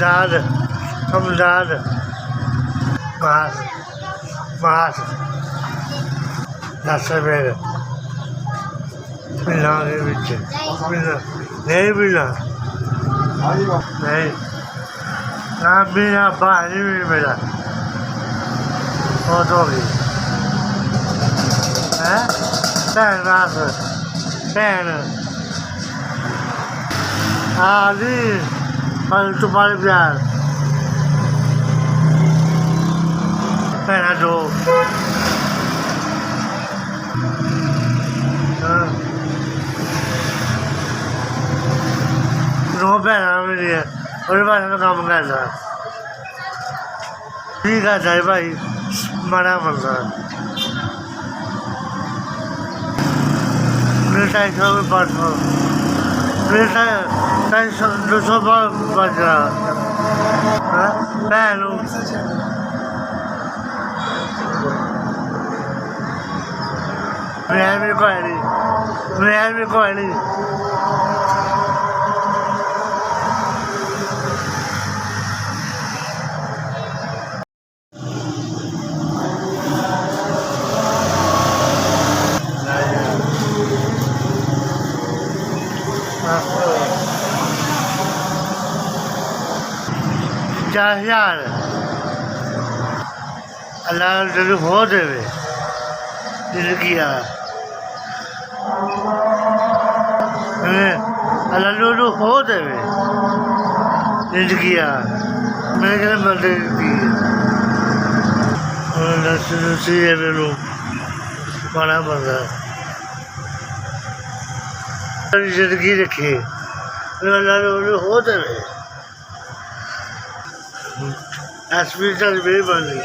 अमदाद अमदाद मास मास दस मेरे मिलना के बिच मिलना नहीं मिलना नहीं ना मिलना बाहर ही नहीं मिला बहुत हो गई है भैन रात भैन आदि पर तुम्हारे प्यार भैन दो दो भैन मेरी है और भाई का काम करता ठीक है भाई माड़ा बंदा मेरे 250 500 मेरे 200 बच रहा भैन मेरी कोई नहीं $50,000 अल्लाह तेरे हो देवे दिल किया अल्लाह लूलू हो देवे दिल किया मैंने कहना मदद की सी है मैनू माड़ा बंदा जिंदगी रखे अल्लाह लूलू हो देवे एसपी चल मेरी बन गई।